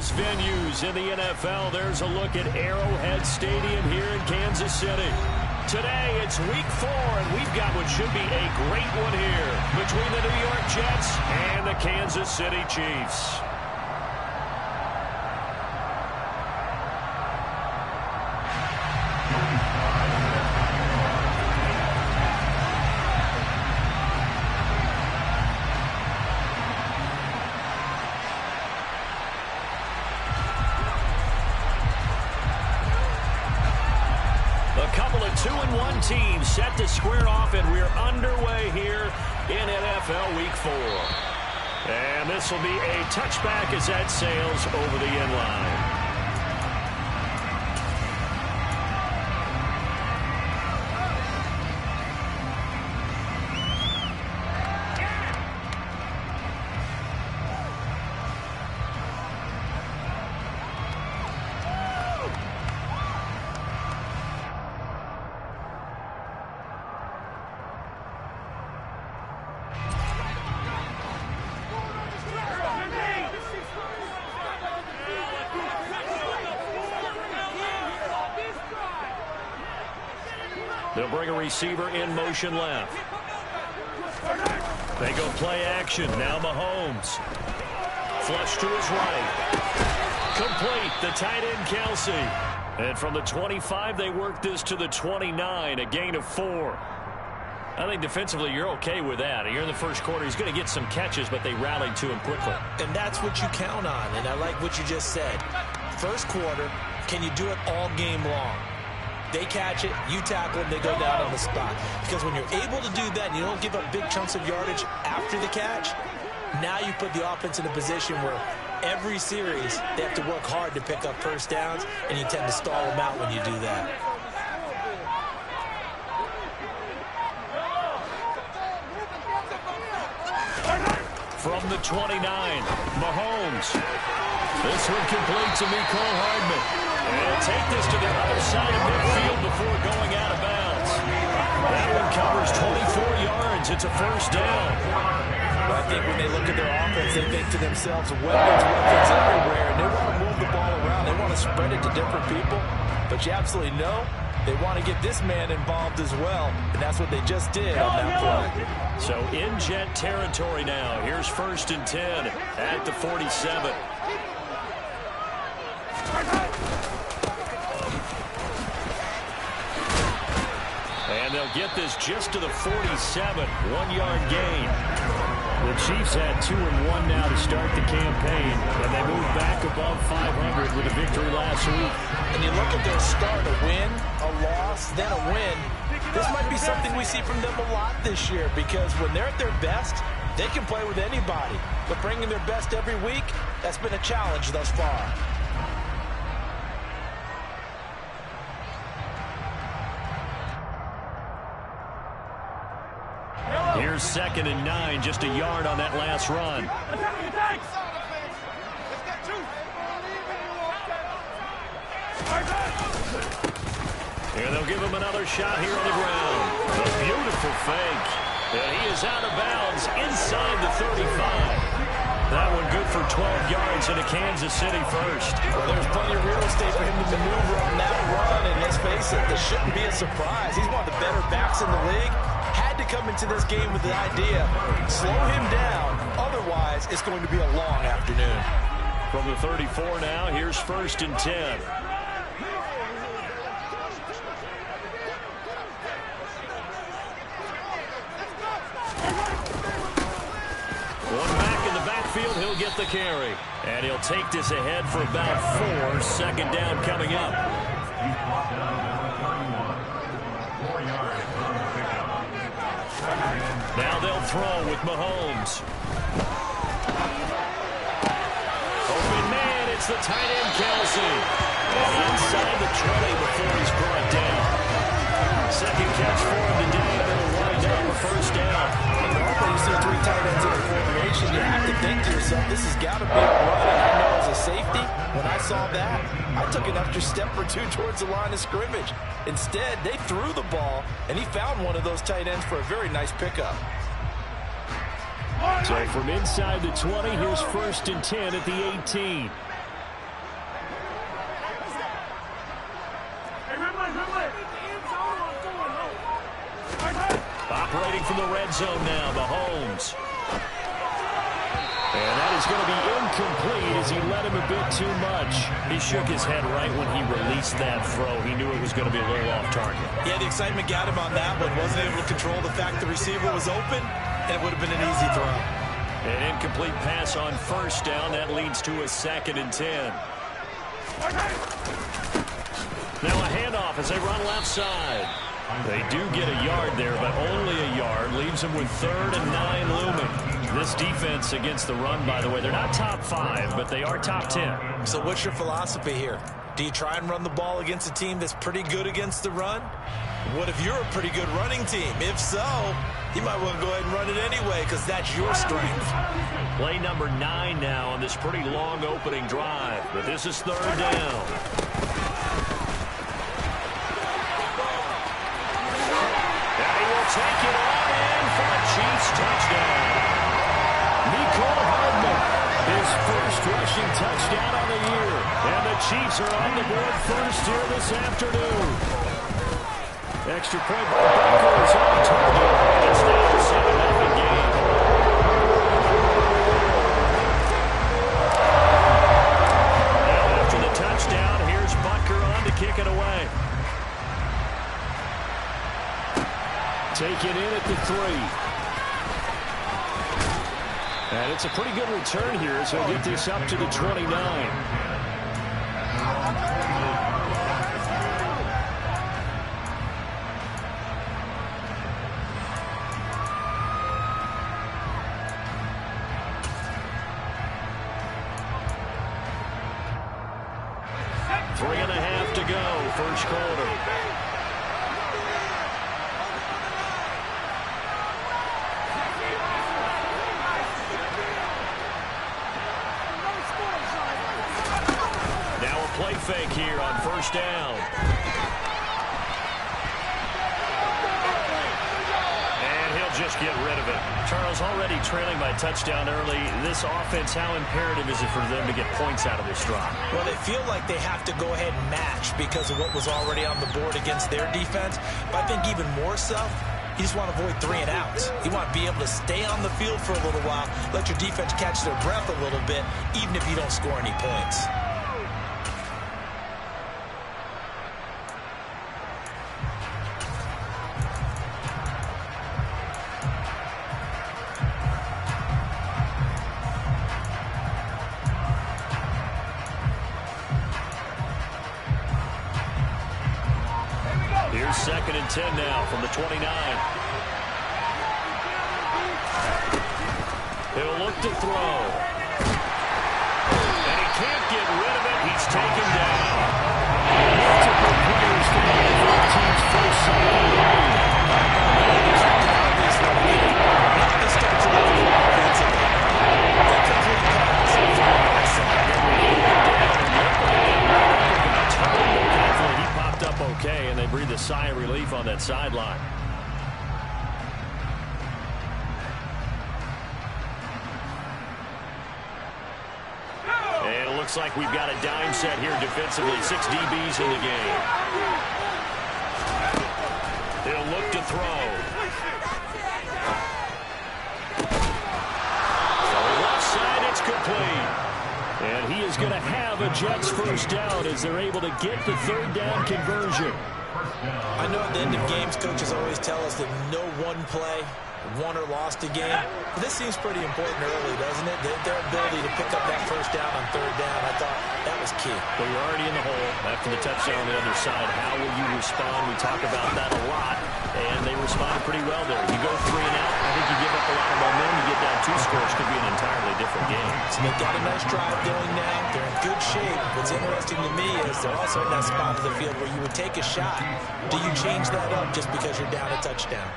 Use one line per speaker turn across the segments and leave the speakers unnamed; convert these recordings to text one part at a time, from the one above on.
famous venues in the NFL. There's a look at Arrowhead Stadium here in Kansas City. Today, it's week 4, and we've got what should be a great one here between the New York Jets and the Kansas City Chiefs. A couple of 2-1 teams set to square off, and we're underway here in NFL Week 4. And this will be a touchback as that sails over the end line. They'll bring a receiver in motion left. They go play action. Now Mahomes. Flush to his right. Complete. The tight end, Kelsey. And from the 25, they work this to the 29. A gain of 4. I think defensively you're okay with that. You're in the first quarter. He's going to get some catches, but they rallied to him quickly.
And that's what you count on. And I like what you just said. First quarter, can you do it all game long? They catch it, you tackle them, they go down on the spot. Because when you're able to do that and you don't give up big chunks of yardage after the catch, now you put the offense in a position where every series they have to work hard to pick up first downs, and you tend to stall them out when you do that.
From the 29, Mahomes. This one complete to Mecole Hardman. And take this to the other side of midfield before going out of bounds. That one covers 24 yards. It's a first down.
Well, I think when they look at their offense, they think to themselves, weapons everywhere, and they want to move the ball around. They want to spread it to different people. But you absolutely know they want to get this man involved as well, and that's what they just did on that play.
So in Jet territory now. Here's 1st and 10 at the 47. And they'll get this just to the 47. 1-yard gain. The Chiefs had 2-1 now to start the campaign, and they moved back above 500 with a victory last week.
And you look at their start, a win, a loss, then a win. This might be something we see from them a lot this year, because when they're at their best, they can play with anybody. But bringing their best every week, that's been a challenge thus far.
Here's 2nd and 9, just a yard on that last run. And they'll give him another shot here on the ground. A beautiful fake. And he is out of bounds inside the 35. That one good for 12 yards into Kansas City first.
Well, there's plenty of real estate for him to maneuver on that run, and let's face it, this shouldn't be a surprise. He's one of the better backs in the league. Had to come into this game with the idea, slow him down, otherwise it's going to be a long afternoon.
From the 34 now, here's 1st and 10. One back in the backfield, he'll get the carry. And he'll take this ahead for about 4. 2nd down coming up. Now they'll throw with Mahomes. Open man, it's the tight end, Kelsey. And inside the 20 before he's brought down. 2nd catch for him today, and it'll wind up a first down.
And normally you see 3 tight ends in a formation, you have to think to yourself, this has got to be a run. And I know as a safety, when I saw that, I took an extra step or 2 towards the line of scrimmage. Instead, they threw the ball, and he found one of those tight ends for a very nice pickup.
So from inside the 20, here's 1st and 10 at the 18. from the red zone now, Mahomes. And that is going to be incomplete as he led him a bit too much. He shook his head right when he released that throw. He knew it was going to be a little off target.
Yeah, the excitement got him on that one. Wasn't able to control the fact the receiver was open, and it would have been an easy throw.
An incomplete pass on first down. That leads to a 2nd and 10. Now a handoff as they run left side. They do get a yard there, but only a yard. Leaves them with 3rd and 9 looming. This defense against the run, by the way, they're not top 5, but they are top 10.
So what's your philosophy here? Do you try and run the ball against a team that's pretty good against the run? What if you're a pretty good running team? If so, you might want to go ahead and run it anyway because that's your strength.
Play number 9 now on this pretty long opening drive, but this is 3rd down. And he will take it all in for a Chiefs touchdown. Nicole Hardman, his first rushing touchdown on the year. And the Chiefs are on the board first here this afternoon. Extra point by Baker is on target. It's now a 7-0 game. Now after the touchdown, here's Butker on to kick it away. Taken in at the 3. And it's a pretty good return here, so he'll get this up to the 29. Three and a half to go, first quarter. Play fake here on first down. And he'll just get rid of it. Charles, already trailing by touchdown early. This offense, how imperative is it for them to get points out of this drive?
Well, they feel like they have to go ahead and match because of what was already on the board against their defense. But I think even more so, you just want to avoid 3 and outs. You want to be able to stay on the field for a little while, let your defense catch their breath a little bit, even if you don't score any points.
Here's 2nd and 10 now from the 29. He'll look to throw. And he can't get rid of it. He's taken down. Multiple players coming for the team's first side. Okay, and they breathe a sigh of relief on that sideline. And it looks like we've got a dime set here defensively. 6 DBs in the game. He'll look to throw. Left side, it's complete. And he is going to have a Jets first down as they're able to get the 3rd down conversion.
I know at the end of games, coaches always tell us that no one play won or lost a game. But this seems pretty important early, doesn't it? Their ability to pick up that first down on 3rd down, I thought that was key.
Well, you're already in the hole after the touchdown on the other side. How will you respond? We talk about that a lot, and they responded pretty well there. You go 3 and out, I think you give up a lot of momentum. You get down 2 scores, could be an entirely different game.
So they've got a nice drive going now. They're in good shape. What's interesting to me is they're also in that spot of the field where you would take a shot. Do you change that up just because you're down a touchdown?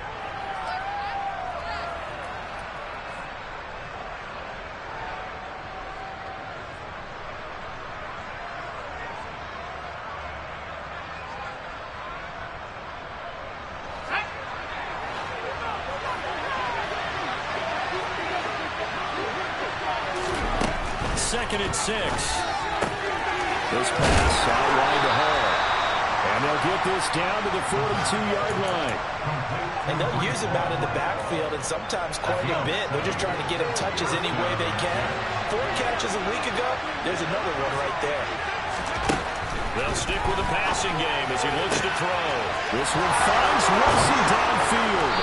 Second and 6. This pass out wide to Hall. And
they'll get this down to the 42-yard line.
And they'll use him out in the backfield, and sometimes quite a bit. They're just trying to get him touches any way they can. 4 catches a week ago, there's another one right there.
They'll stick with the passing game as he looks to throw. This one finds Wilson downfield.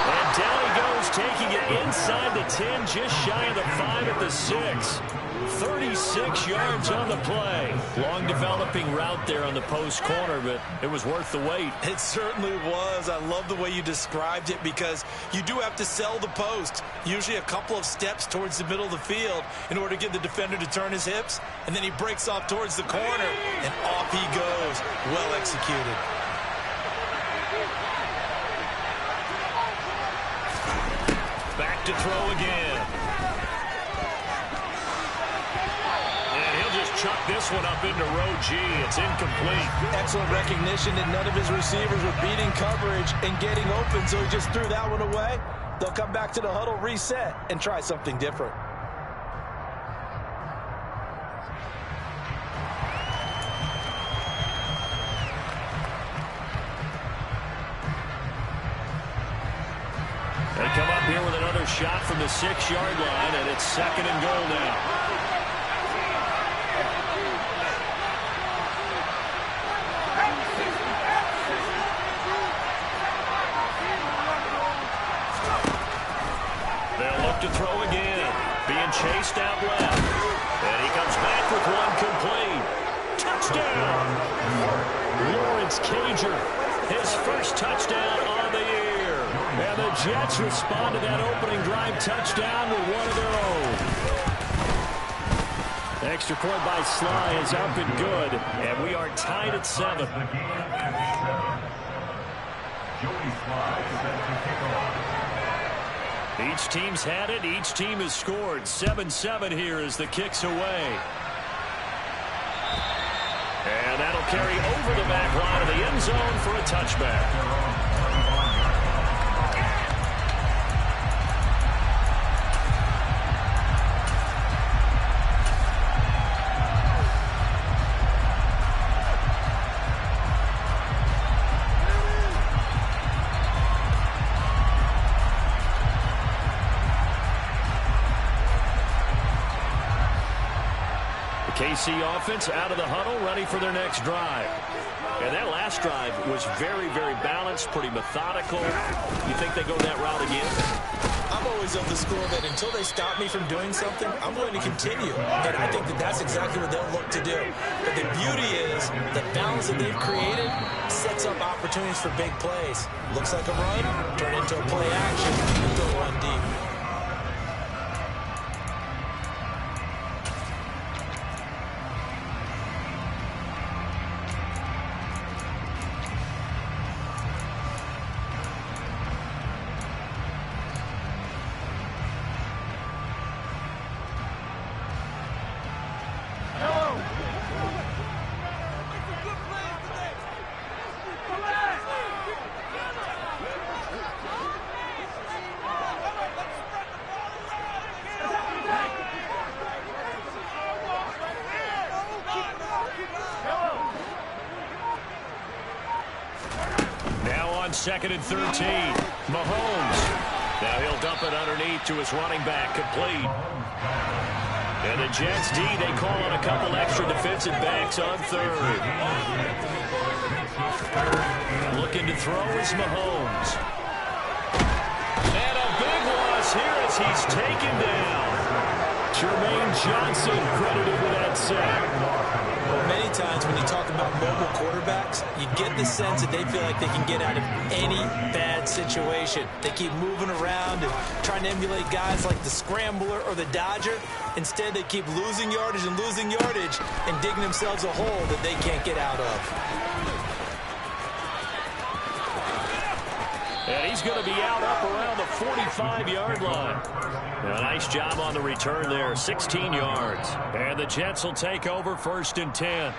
And down he goes, taking it inside the 10, just shy of the 5 at the 6. 36 yards on the play. Long developing route there on the post corner, but it was worth the wait.
It certainly was. I love the way you described it because you do have to sell the post. Usually a couple of steps towards the middle of the field in order to get the defender to turn his hips, and then he breaks off towards the corner, and off he goes. Well executed.
Back to throw again. Chuck this one up into row G. It's incomplete.
Excellent recognition that none of his receivers were beating coverage and getting open, so he just threw that one away. They'll come back to the huddle, reset, and try something different.
They come up here with another shot from the 6-yard line, and it's 2nd and goal now. To throw again, being chased out left, and he comes back with one complete. Touchdown! Lawrence Cager, his first touchdown on the year. And the Jets respond to that opening drive touchdown with one of their own. Extra point by Sly is up and good, and we are tied at 7. Each team's had it. Each team has scored. 7-7 here as the kick's away. And that'll carry over the back line of the end zone for a touchback. KC offense out of the huddle, ready for their next drive. And that last drive was very, very balanced, pretty methodical. You think they go that route again?
I'm always of the school that until they stop me from doing something, I'm going to continue. And I think that that's exactly what they'll look to do. But the beauty is the balance that they've created sets up opportunities for big plays. Looks like a run, turn into a play action, and go run deep.
Second and 13. Mahomes. Now he'll dump it underneath to his running back, complete. And the Jets D, they call on a couple extra defensive backs on third. Looking to throw is Mahomes. And a big loss here as he's taken down. Jermaine Johnson credited with that sack.
Well, many times when you talk about mobile quarterbacks, you get the sense that they feel like they can get out of any bad situation. They keep moving around and trying to emulate guys like the Scrambler or the Dodger. Instead, they keep losing yardage and digging themselves a hole that they can't get out of.
And he's going to be out up around the 45-yard line. A nice job on the return there, 16 yards. And the Jets will take over 1st and 10.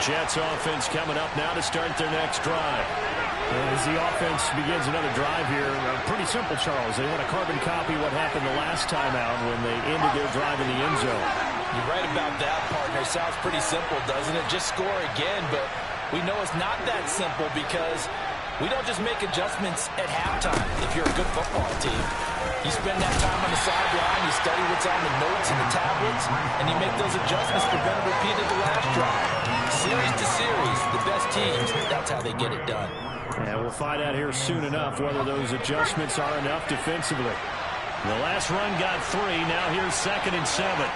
Jets offense coming up now to start their next drive. As the offense begins another drive here, pretty simple, Charles. They want to carbon copy what happened the last time out when they ended their drive in the end zone.
You're right about that part. partner. Sounds pretty simple, doesn't it? Just score again, but we know it's not that simple because we don't just make adjustments at halftime if you're a good football team. You spend that time on the sideline, you study what's on the notes and the tablets, and you make those adjustments to prevent a repeat of the last drive. Series to series, the best teams, that's how they get it done.
Yeah, we'll find out here soon enough whether those adjustments are enough defensively. The last run got 3. Now here's 2nd and 7.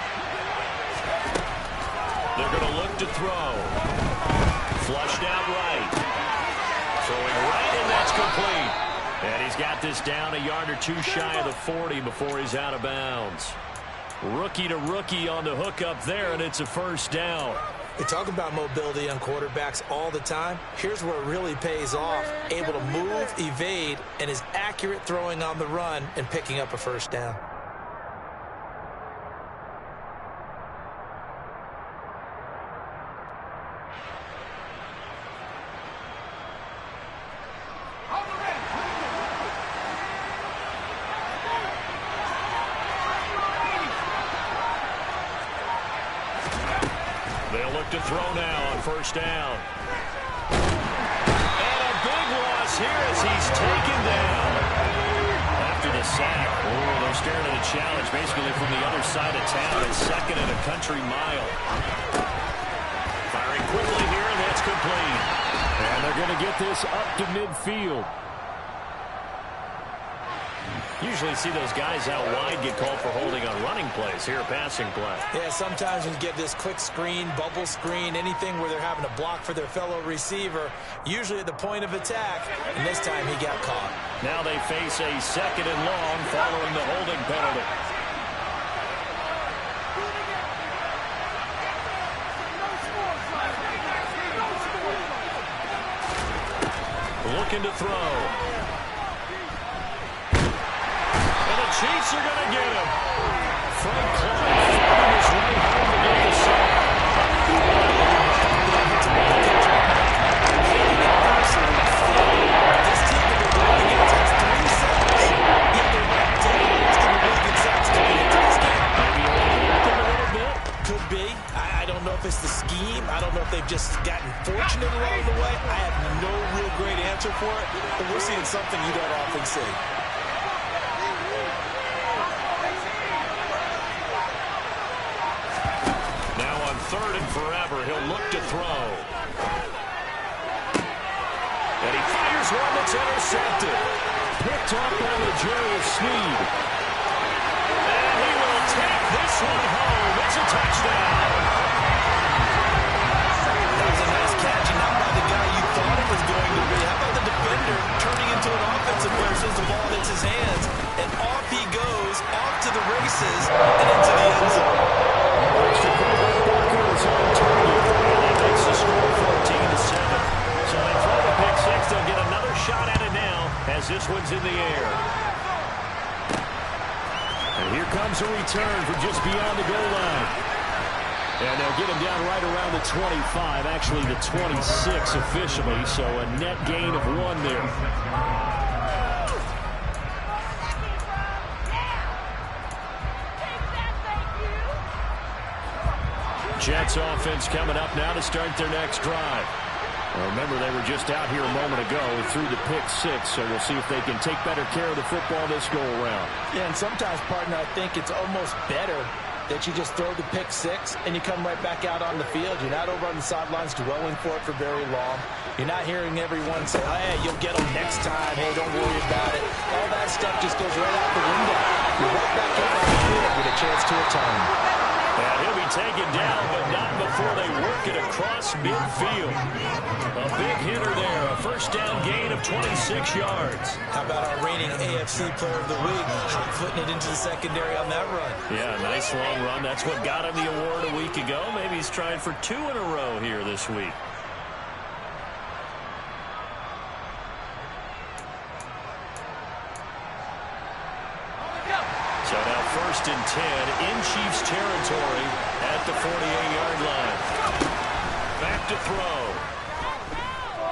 They're going to look to throw. Flushed out right. Throwing right, and that's complete. And he's got this down a yard or 2 shy of the 40 before he's out of bounds. Rookie to rookie on the hook up there, and it's a first down.
We talk about mobility on quarterbacks all the time. Here's where it really pays off. Able to move, evade, and is accurate throwing on the run and picking up a first down.
They'll look to throw now on first down. And a big loss here as he's taken down. After the sack, they're staring at a challenge basically from the other side of town. It's 2nd and a country mile. Firing quickly here, and that's complete. And they're going to get this up to midfield. Usually see those guys out wide get called for holding on running plays. Here, a passing play.
Yeah, sometimes when you get this quick screen, bubble screen, anything where they're having to block for their fellow receiver, usually at the point of attack, and this time he got caught.
Now they face a 2nd and long following the holding penalty. Looking to throw. Chiefs are going to get him. Frank Clark finding his way home to get the sack.
This team that they're going against has 3 sacks. Yet they're not dangerous to the really good sacks coming into this game.
Maybe overlooked a little bit.
Could be. I don't know if it's the scheme. I don't know if they've just gotten fortunate along the way. I have no real great answer for it, but we're seeing something you don't often see.
Now on 3rd and forever, he'll look to throw. And he fires one that's intercepted. Picked up by L'Jarius Sneed. And he will take this one home. It's a touchdown.
That was a nice catch, and not by the guy you thought it was going to be. How about the defender turning into an offensive player as soon as the ball hits his hands, and off he goes, off to the races, and into the end zone.
That makes the score 14-7. So they throw the pick 6. They'll get another shot at it now as this one's in the air. And here comes a return from just beyond the goal line. And they'll get him down right around the 25, actually the 26 officially, so a net gain of 1 there. Jets offense coming up now to start their next drive. Well, remember, they were just out here a moment ago through the pick 6, so we'll see if they can take better care of the football this go-around.
Yeah, and sometimes, partner, I think it's almost better that you just throw the pick 6 and you come right back out on the field. You're not over on the sidelines dwelling for it for very long. You're not hearing everyone say, hey, you'll get them next time. Hey, don't worry about it. All that stuff just goes right out the window. You're right back out on the field with a chance to atone.
And he'll be taken down, but not before they work it across midfield. A big hitter there, a first down gain of 26 yards.
How about our reigning AFC Player of the Week, hot-footing it into the secondary on that run?
Yeah, nice long run. That's what got him the award a week ago. Maybe he's trying for 2 in a row here this week. So now 1st and 10 in Chiefs territory at the 48-yard line. Back to throw.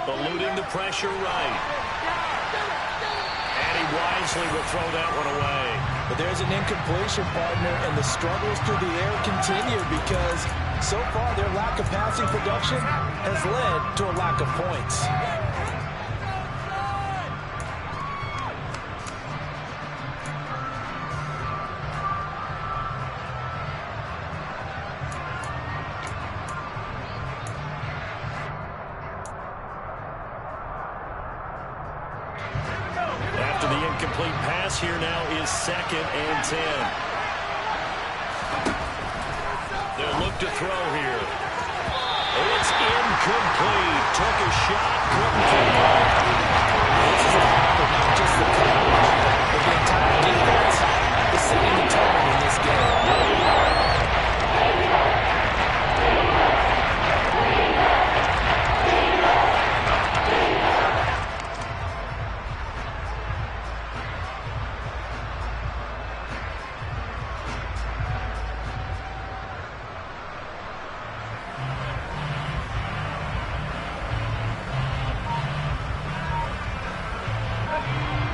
Eluding the pressure right. And he wisely will throw that one away.
But there's an incompletion, partner, and the struggles through the air continue because so far their lack of passing production has led to a lack of points.
Incomplete pass here now is 2nd and 10. They'll look to throw here. It's incomplete. Took a shot, couldn't keep it.
This is a factor, not just the coverage, but the entire defense is setting the tone in this game.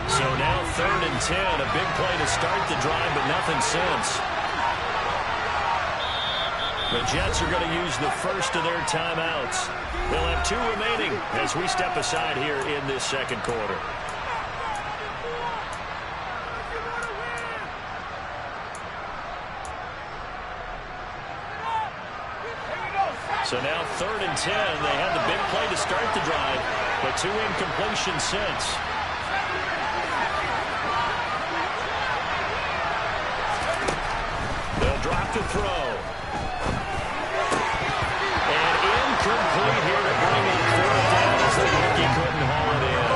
So now 3rd and 10, a big play to start the drive, but nothing since. The Jets are going to use the first of their timeouts. They'll have 2 remaining as we step aside here in this 2nd quarter. So now 3rd and 10. They had the big play to start the drive, but 2 incompletions since. Drop to throw. And incomplete here to bring up 4th down as the rookie couldn't haul it in.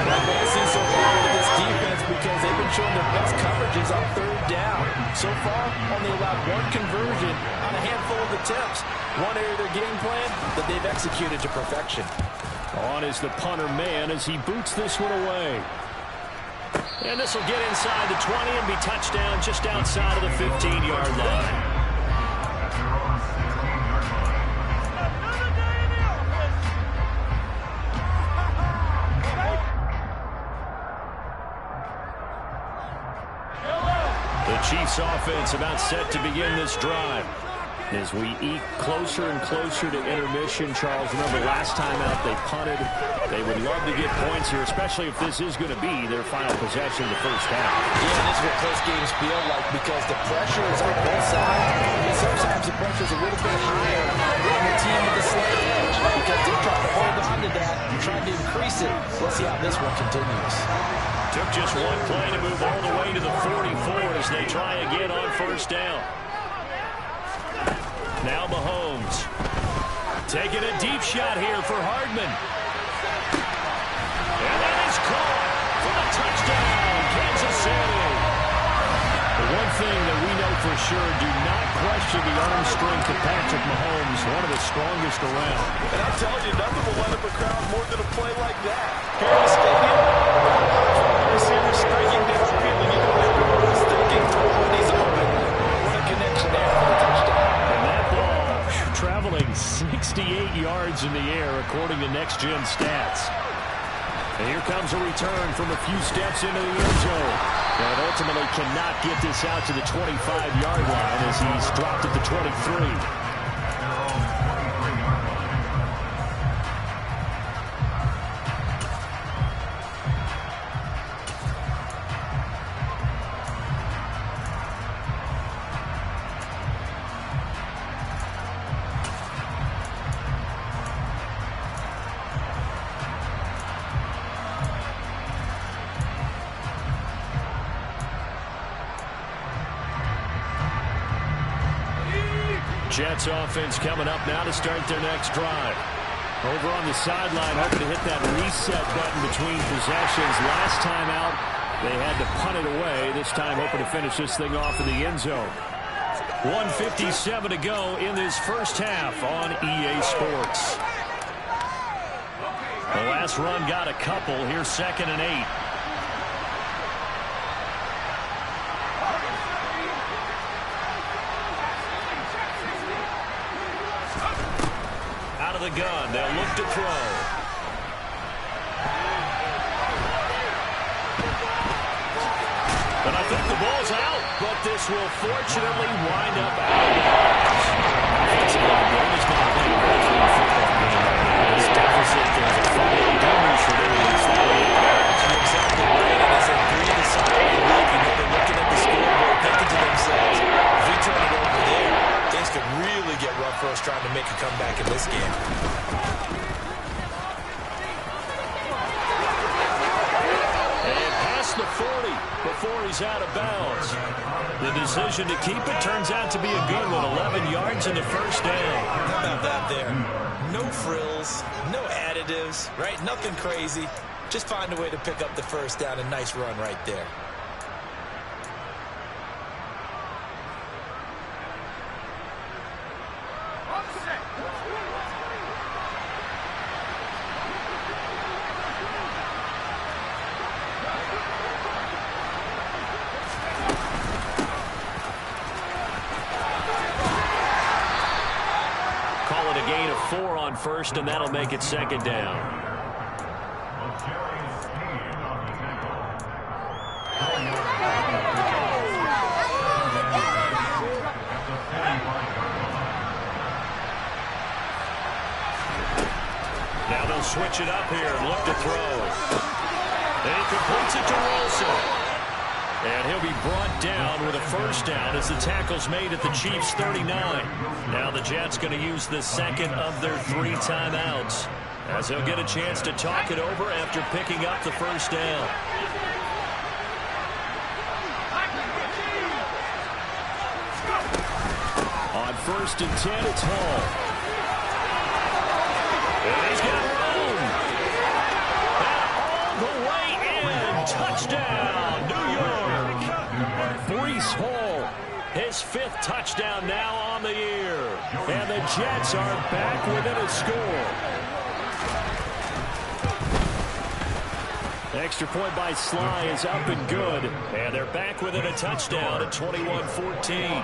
That's what I see so far with this defense because they've been showing their best coverages on 3rd down. So far, only allowed 1 conversion on a handful of attempts. One area of their game plan that they've executed to perfection.
On is the punter man as he boots this one away. And this will get inside the 20 and be touchdown just outside of the 15-yard line. The Chiefs offense about set to begin this drive. As we eat closer and closer to intermission, Charles, remember last time out they punted. They would love to get points here, especially if this is going to be their final possession of the first half.
Yeah, this is what close games feel like because the pressure is on both sides. And sometimes the pressure is a little bit higher on the team with the slight edge because they're trying to hold on to that and trying to increase it. Let's see how this one continues.
Took just 1 play to move all the way to the 44 as they try again on 1st down. Now Mahomes taking a deep shot here for Hardman. And that is caught for the touchdown, Kansas City. The one thing that we know for sure, do not question the arm strength of Patrick Mahomes, one of the strongest around.
And I'm telling you, nothing will light up a crowd more than a play like that. Here in the stadium, receivers striking downfield, and you know everyone is thinking when he's open. What a connection there for the touchdown.
Traveling 68 yards in the air, according to Next Gen Stats. And here comes a return from a few steps into the end zone. And ultimately cannot get this out to the 25-yard line as he's dropped at the 23. Jets offense coming up now to start their next drive. Over on the sideline, hoping to hit that reset button between possessions. Last time out, they had to punt it away. This time hoping to finish this thing off in the end zone. 1:57 to go in this first half on EA Sports. The last run got a couple. Here's 2nd and 8. The gun. They'll look to throw. But I think the ball's out, but this will fortunately wind up out of bounds. Offensive line, is not playing a very clean football game right now. This deficit, there's a final damage for them to use that way.
You're exactly right, and as they breathe a sigh of relief, you know they're looking at the scoreboard, thinking to themselves, if we turn it over there, things could really get rough for us trying to make a comeback in this game.
The 40 before he's out of bounds. The decision to keep it turns out to be a good one. 11 yards in the first down.
How about that there? No frills, no additives, right? Nothing crazy. Just find a way to pick up the first down. A nice run right there.
First, and that'll make it second down. Now they'll switch it up here and look to throw. And he completes it to Wilson. And he'll be brought down with a first down as the tackle's made at the Chiefs' 39. Now the Jets going to use the second of their 3 timeouts as he'll get a chance to talk it over after picking up the first down. On 1st and 10, it's Hall. And he's got room. And all the way in. Touchdown, New York. Breece Hall, his 5th touchdown now on the year. And the Jets are back within a score. Extra point by Sly is up and good. And they're back within a touchdown at 21-14.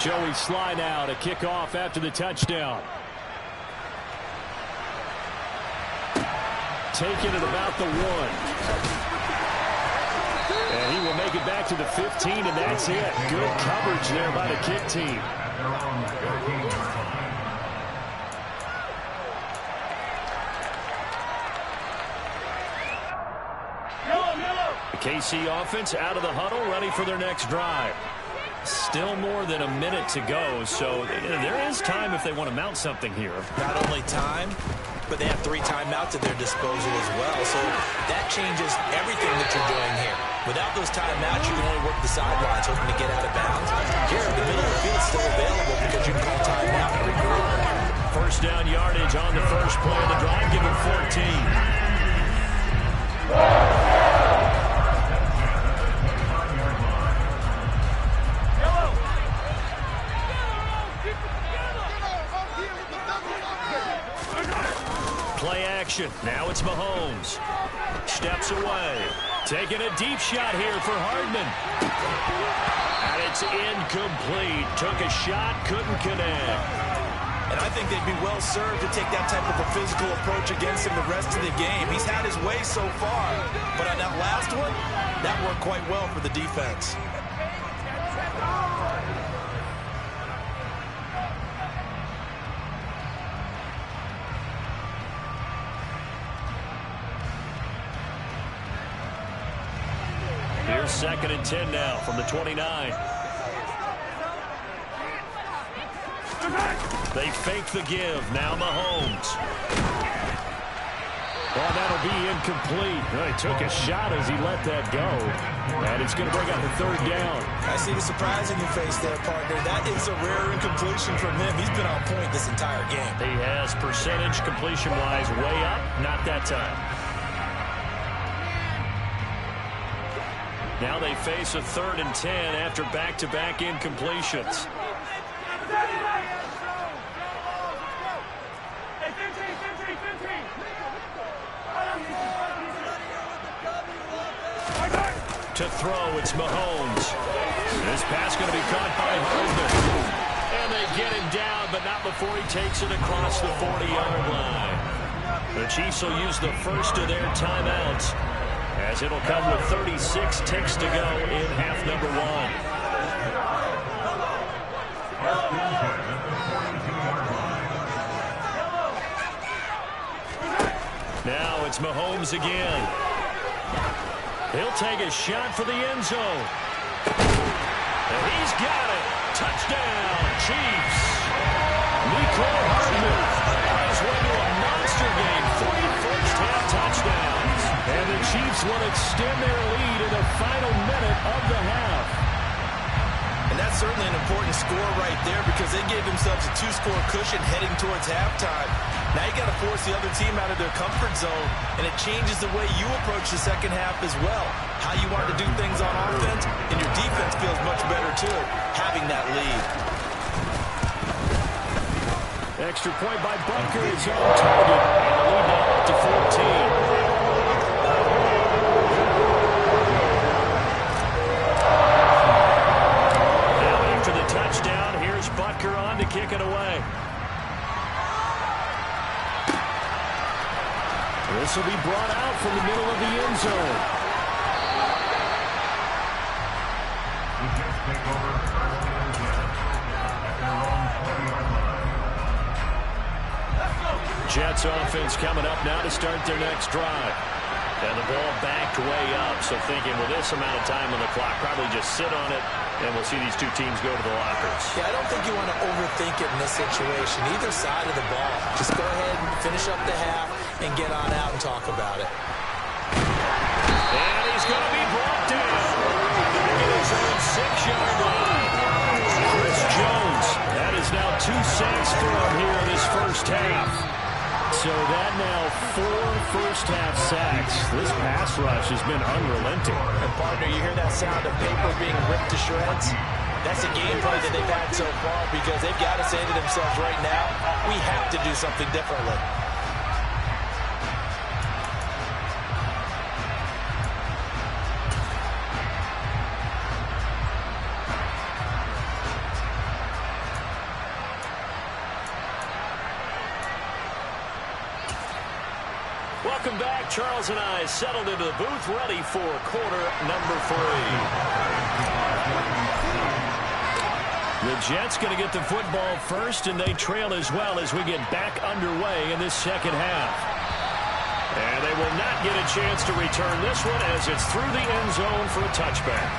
Joey Sly now to kick off after the touchdown. Taken at about the 1. And he will make it back to the 15, and that's it. Good coverage there by the kick team. The KC offense out of the huddle, ready for their next drive. Still more than a minute to go, so there is time if they want to mount something here.
Not only time, but they have 3 timeouts at their disposal as well. So that changes everything that you're doing here. Without those timeouts, you can only work the sidelines, hoping to get out of bounds. Here, the middle of the field is still available because you can call timeout and regroup.
First down yardage on the first play of the drive, give him 14. Play action. Now it's Mahomes. Steps away. Taking a deep shot here for Hardman. And it's incomplete. Took a shot, couldn't connect.
And I think they'd be well served to take that type of a physical approach against him the rest of the game. He's had his way so far. But on that last one, that worked quite well for the defense.
Here's 2nd and 10 now from the 29. They fake the give. Now Mahomes. Well, that'll be incomplete. Well, he took a shot as he let that go. And it's going to bring up a 3rd down.
I see the surprise in your face there, partner. That is a rare incompletion from him. He's been on point this entire game.
He has percentage completion-wise way up. Not that time. Now they face a 3rd and 10 after back-to-back incompletions. To throw, it's Mahomes. This pass going to be caught by Hardman. And they get him down, but not before he takes it across the 40-yard line. The Chiefs will use the first of their timeouts, as it'll come with 36 ticks to go in half number one. Now it's Mahomes again. He'll take a shot for the end zone. And he's got it. Touchdown, Chiefs. Nicole Hardman on his way to a monster game. 3 first-half touchdowns. And the Chiefs will extend their lead in the final minute of the half.
And that's certainly an important score right there because they gave themselves a 2-score cushion heading towards halftime. Now you got to force the other team out of their comfort zone, and it changes the way you approach the second half as well. How you want to do things on offense, and your defense feels much better too, having that lead.
Extra point by Bunker, his own target, and the lead now up to 14. Touchdown. Here's Butker on to kick it away. This will be brought out from the middle of the end zone. Jets offense coming up now to start their next drive. And the ball backed way up, so thinking, with this amount of time on the clock, probably just sit on it, and we'll see these two teams go to the lockers.
Yeah, I don't think you want to overthink it in this situation. Either side of the ball. Just go ahead and finish up the half and get on out and talk about it.
And he's going to be brought down. Back at his own 6-yard line. Chris Jones. That is now 2 sacks for him here in this first half. So that now 4 first-half sacks. This pass rush has been unrelenting.
And partner, you hear that sound of paper being ripped to shreds? That's a game plan that they've had so far because they've got to say to themselves right now, we have to do something differently.
Welcome back. Charles and I settled into the booth, ready for quarter number 3. The Jets going to get the football first, and they trail as well as we get back underway in this second half. And they will not get a chance to return this one as it's through the end zone for a touchback.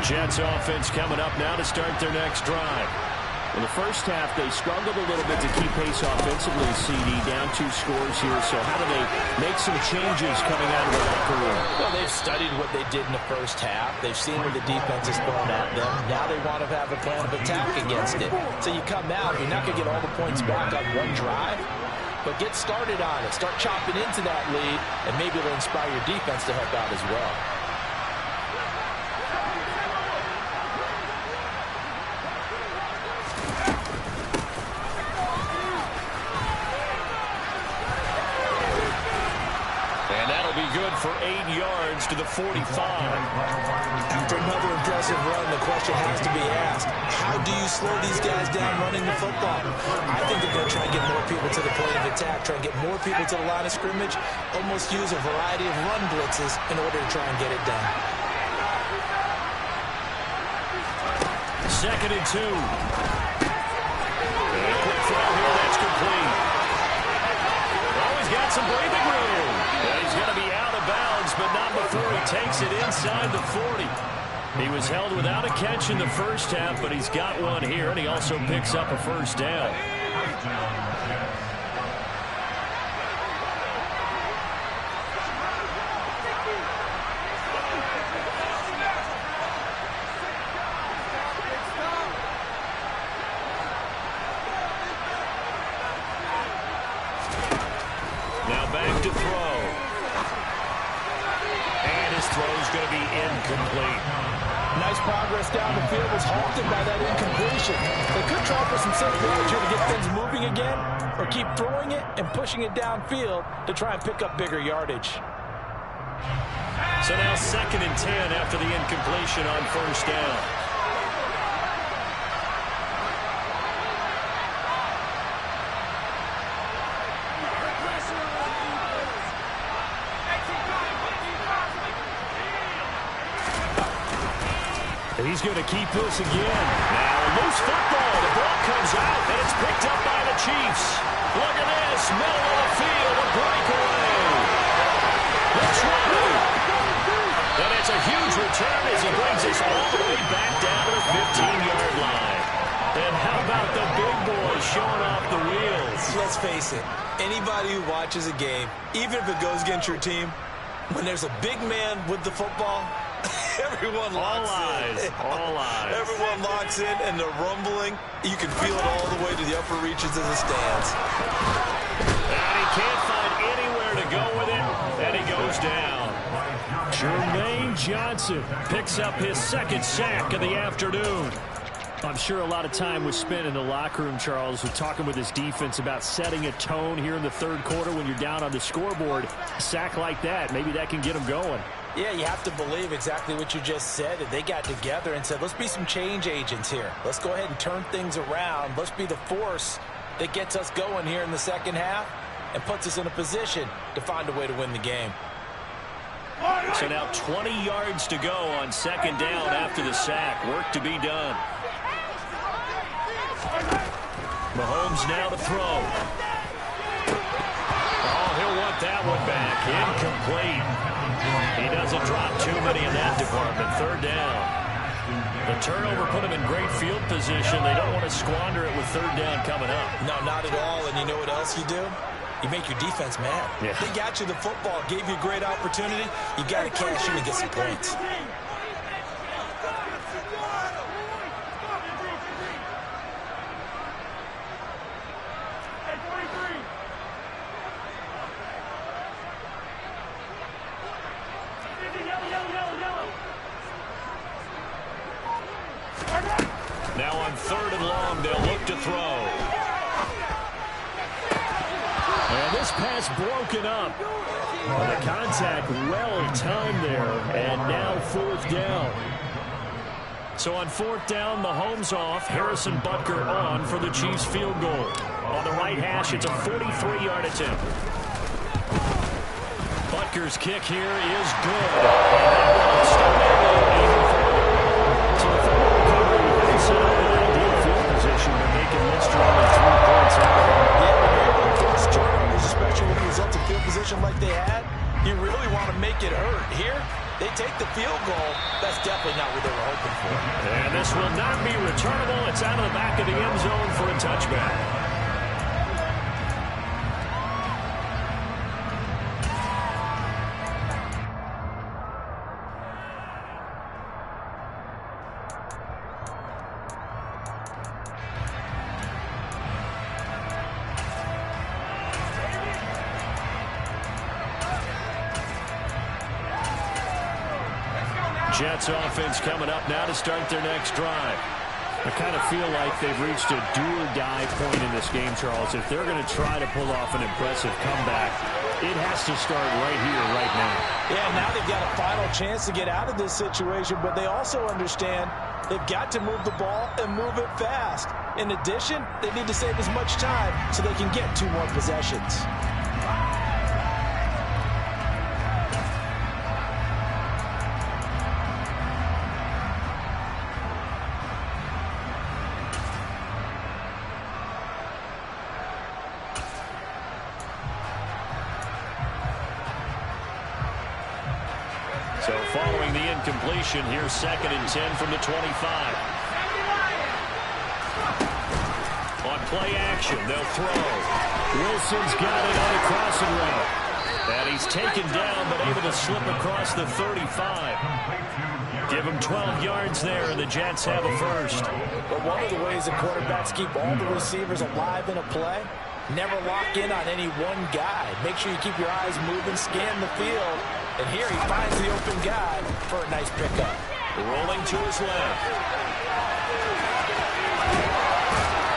Jets offense coming up now to start their next drive. In the first half, they struggled a little bit to keep pace offensively, CD, down 2 scores here. So how do they make some changes coming out of the locker room?
Well, they've studied what they did in the first half. They've seen what the defense is throwing at them. Now they want to have a plan of attack against it. So you come out, you're not going to get all the points back on one drive, but get started on it. Start chopping into that lead, and maybe it'll inspire your defense to help out as well.
Good for 8 yards to the 45.
After another impressive run, the question has to be asked, how do you slow these guys down running the football? I think they're going to try and get more people to the point of attack, try and get more people to the line of scrimmage, almost use a variety of run blitzes in order to try and get it done.
2nd and 2. And a quick throw here, that's complete. Oh, he's got some breathing room. And he's going to be out of bounds, but not before he takes it inside the 40. He was held without a catch in the first half, but he's got one here, and he also picks up a first down. Now back to throw. And his throw is going to be incomplete.
Nice progress down the field was halted by that incompletion. They could try for some safe yards here to get things moving again, or keep throwing it and pushing it downfield to try and pick up bigger yardage.
So now 2nd and 10 after the incompletion on first down. He's going to keep this again. Now loose football. The ball comes out, and it's picked up by the Chiefs. Look at this. Middle of the field. A breakaway. That's right. And it's a huge return as he brings us all the way back down to the 15-yard line. And how about the big boys showing off the wheels?
Let's face it. Anybody who watches a game, even if it goes against your team, when there's a big man with the football, everyone locks in.
All eyes.
Everyone locks in, and they're rumbling. You can feel it all the way to the upper reaches of the stands.
And he can't find anywhere to go with it, and he goes down. Jermaine Johnson picks up his 2nd sack of the afternoon. I'm sure a lot of time was spent in the locker room, Charles, with talking with his defense about setting a tone here in the 3rd quarter when you're down on the scoreboard. A sack like that, maybe that can get them going.
Yeah, you have to believe exactly what you just said. That they got together and said, let's be some change agents here. Let's go ahead and turn things around. Let's be the force that gets us going here in the 2nd half and puts us in a position to find a way to win the game.
So now 20 yards to go on 2nd down after the sack. Work to be done. Mahomes now to throw. Oh, he'll want that one back. Incomplete. He doesn't drop too many in that department. 3rd down. The turnover put him in great field position. They don't want to squander it with 3rd down coming up.
No, not at all. And you know what else you do? You make your defense mad.
Yeah.
They got you the football, gave you a great opportunity. You got to cash in and get some points.
Now on 3rd and long, they'll look to throw. And this pass broken up. The contact well timed there. And now 4th down. So on 4th down, Mahomes off. Harrison Butker on for the Chiefs field goal. On the right hash, it's a 43-yard attempt. Butker's kick here is good. And that will stop even further. So the football recovery will set up an ideal field position, but they can miss only 3 points out.
Turnovers, especially when it results in field position like they had, you really want to make it hurt. Here, they take the field goal. That's definitely not what they were hoping for.
And this will not be returnable. It's out of the back of the end zone for a touchback. Jets offense coming up now to start their next drive. I kind of feel like they've reached a do-or-die point in this game, Charles. If they're going to try to pull off an impressive comeback, it has to start right here, right now.
Yeah, now they've got a final chance to get out of this situation, but they also understand they've got to move the ball and move it fast. In addition, they need to save as much time so they can get 2 more possessions.
So following the incompletion, here's 2nd and 10 from the 25. On play action, they'll throw. Wilson's got it on a crossing route. And he's taken down, but able to slip across the 35. Give him 12 yards there, and the Jets have a first.
But one of the ways the quarterbacks keep all the receivers alive in a play, never lock in on any one guy. Make sure you keep your eyes moving, scan the field. And here he finds the open guy for a nice pickup.
Rolling to his left.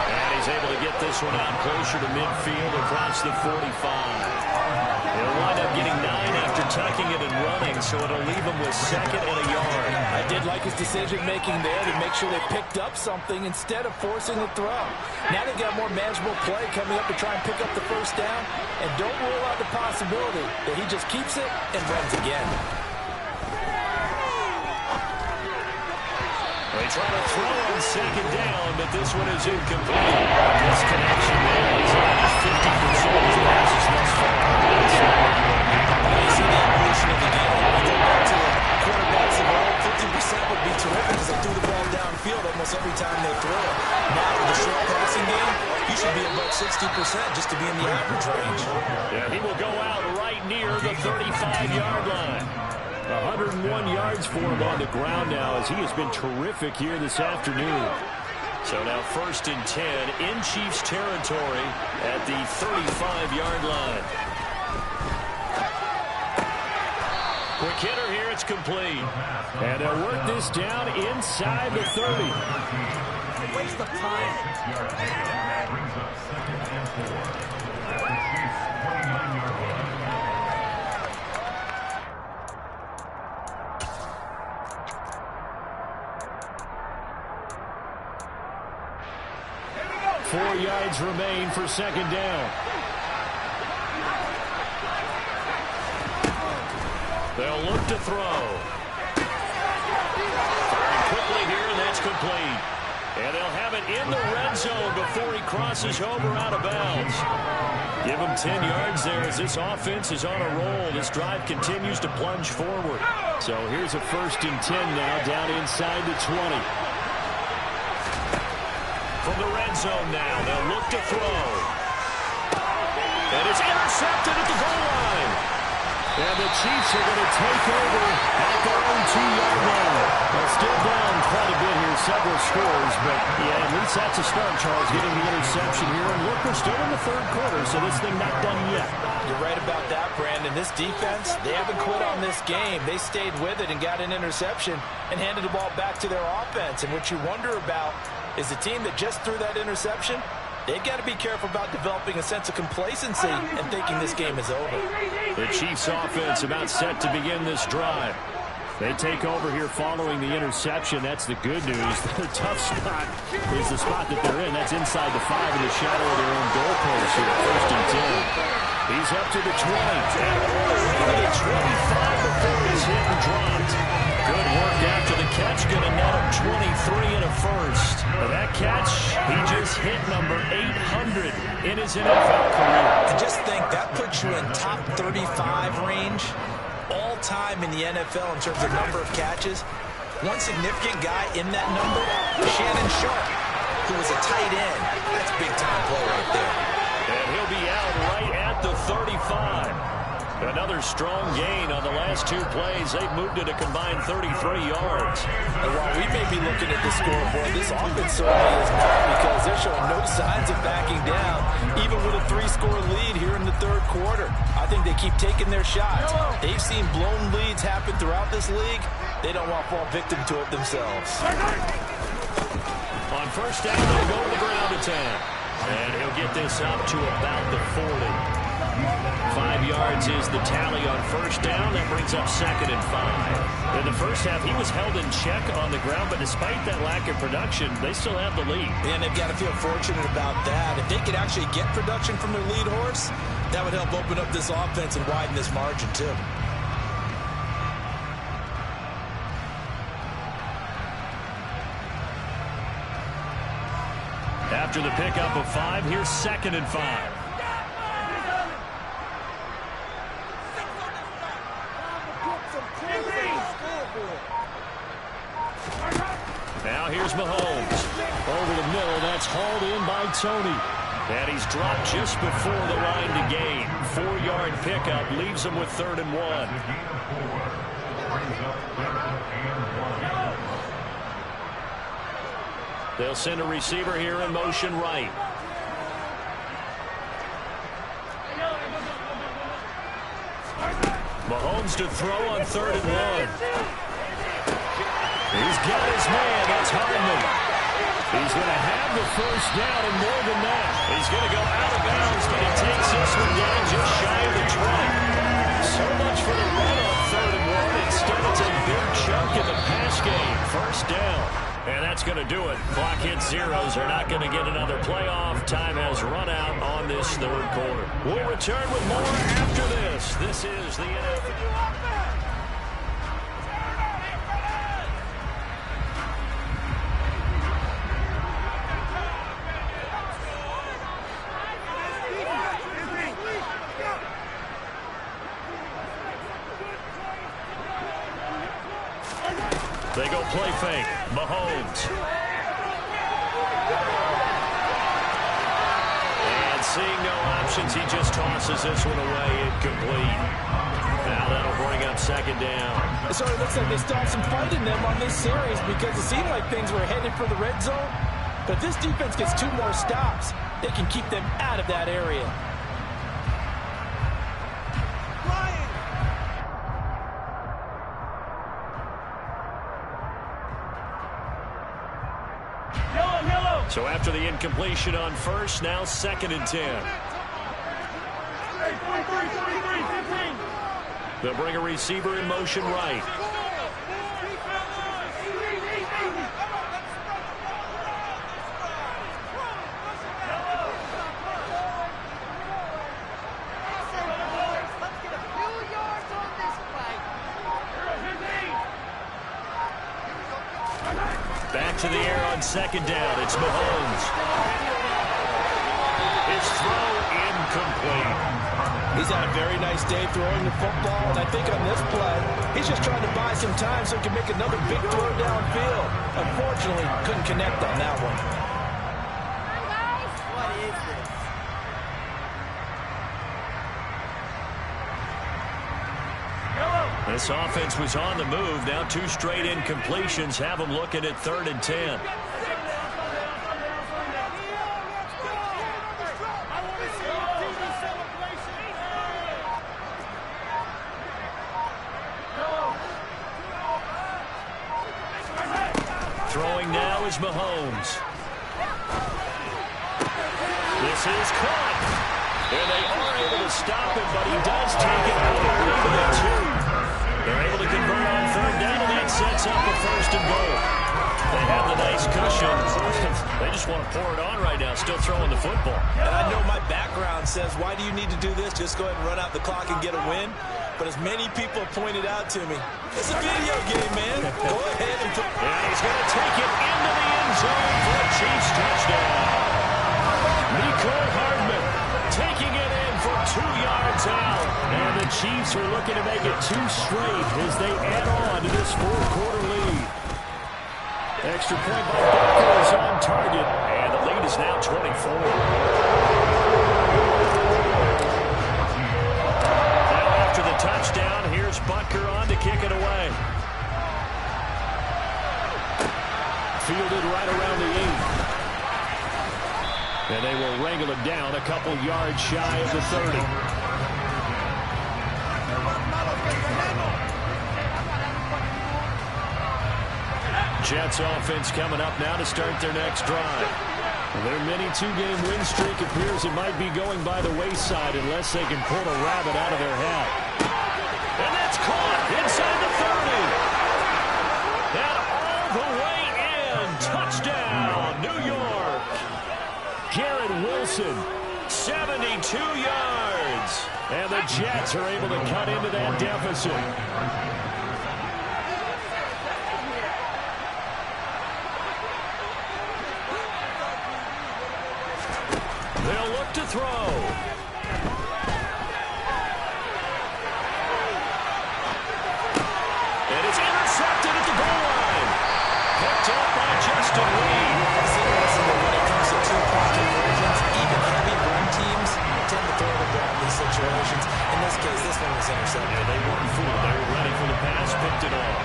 And he's able to get this one out closer to midfield across the 45. He'll wind up getting 9 after tucking it and running, so it'll leave him with 2nd and a yard.
I did like his decision-making there to make sure they picked up something instead of forcing the throw. Now they've got more manageable play coming up to try and pick up the first down, and don't rule out the possibility that he just keeps it and runs again.
They try to throw on 2nd down, but this one is incomplete. Disconnection there. He's on just 50% of his passes thus far.
You see the evolution of the game. If you go back to the quarterbacks of old, 50% would be terrific because they threw the ball downfield almost every time they throw it. Now with the short passing game, you should be above 60% just to be in the average range.
Yeah, he will go out right near the 35-yard line. 101 yards for him on the ground now as he has been terrific here this afternoon. So now 1st and 10 in Chiefs territory at the 35-yard line. Quick hitter here, it's complete. And they'll work this down inside the 30.
Waste of time.
4 yards remain for 2nd down. They'll look to throw. Firing quickly here, and that's complete. And they'll have it in the red zone before he crosses over out of bounds. Give him 10 yards there as this offense is on a roll. This drive continues to plunge forward. So here's a 1st and 10 now down inside the 20. From the red zone now, they'll look to throw. And it's intercepted at the goal line. And the Chiefs are going to take over at their own 2-yard line. They're still down quite a bit here, several scores, but yeah, at least that's a start, Charles, getting the interception here. And look, we're still in the 3rd quarter, so this thing not done yet.
You're right about that, Brandon. This defense, they haven't quit on this game. They stayed with it and got an interception and handed the ball back to their offense. And what you wonder about is the team that just threw that interception, they've got to be careful about developing a sense of complacency and thinking this game is over.
The Chiefs offense about set to begin this drive. They take over here following the interception. That's the good news. The tough spot is the spot that they're in. That's inside the 5 in the shadow of their own goalpost here. 1st and 10. He's up to the 20. And all the way to the 25 before he's hit and dropped. Good work after the catch. Going to net him 23 and a 1st. But that catch, he just hit number 800 in his NFL career.
And just think, that puts you in top 35 range all-time in the NFL in terms of number of catches. One significant guy in that number, Shannon Sharp, who was a tight end. That's big-time play right there.
And he'll be out right at the 35. Another strong gain on the last 2 plays. They've moved it a combined 33 yards.
And while we may be looking at the scoreboard, this offense certainly is not, because they're showing no signs of backing down, even with a 3-score lead here in the 3rd quarter. I think they keep taking their shots. They've seen blown leads happen throughout this league. They don't want to fall victim to it themselves.
On 1st down, they'll go to the ground attack. And he'll get this up to about the 40. 5 yards is the tally on 1st down. That brings up 2nd and 5. In the first half, he was held in check on the ground, but despite that lack of production, they still have the lead.
And they've got to feel fortunate about that. If they could actually get production from their lead horse, that would help open up this offense and widen this margin, too.
After the pickup of 5, here's 2nd and 5. Now here's Mahomes. Over the middle, that's hauled in by Tony. And he's dropped just before the line to gain. 4-yard pickup leaves him with 3rd and 1. They'll send a receiver here in motion right. Mahomes to throw on 3rd and 1. He's got his man. That's Hardman. He's going to have the 1st down and more than that. He's going to go out of bounds, but he takes this one down just shy of the 20. So much for the run We'll return with more after this. This is the NFL. They go play fake. Mahomes. And seeing no options, he just tosses this one away, incomplete. Now that'll bring up second down.
So it looks like they still have some fight in them on this series because it seemed like things were headed for the red zone. But this defense gets 2 more stops. They can keep them out of that area.
So after the incompletion on first, now 2nd and 10. They'll bring a receiver in motion right. Back to the air on 2nd down. It's Mahomes. His throw incomplete.
He's had a very nice day throwing the football, and I think on this play, he's just trying to buy some time so he can make another big throw downfield. Unfortunately, couldn't connect on that one.
What is this?
This offense was on the move. Now 2 straight incompletions have them looking at 3rd and 10. Throwing now is Mahomes. This is caught. And they are able to stop him, but he does take it out of the 2. They're able to convert on 3rd down, and that sets up a 1st and goal. They have the nice cushion. They just want to pour it on right now, still throwing the football.
And I know my background says, why do you need to do this? Just go ahead and run out the clock and get a win. But as many people pointed out to me, it's a video game, man. Go ahead and put...
And he's going to take it into the end zone for a Chiefs touchdown. Nicole Hardman taking it in for 2 yards out. And the Chiefs are looking to make it 2 straight as they add on to this 4th-quarter lead. Extra point by Butker is on target, and the lead is now 24. Now after the touchdown, here's Butker on to kick it away. Fielded right around the 8. And they will wrangle it down a couple yards shy of the 30. Jets offense coming up now to start their next drive. Their mini 2-game win streak appears it might be going by the wayside unless they can pull a rabbit out of their hat. And that's caught inside the 30. And all the way in. Touchdown, New York. Garrett Wilson, 72 yards. And the Jets are able to cut into that deficit. They'll look to throw. And it's intercepted at the goal line. Picked up by Justin Reed.
It's interesting that when it comes to 2-point conversions, even heavy run teams tend to throw the ball in these situations. In this case, this one was intercepted.
Yeah, they weren't fooled. They were ready for the pass, picked it off.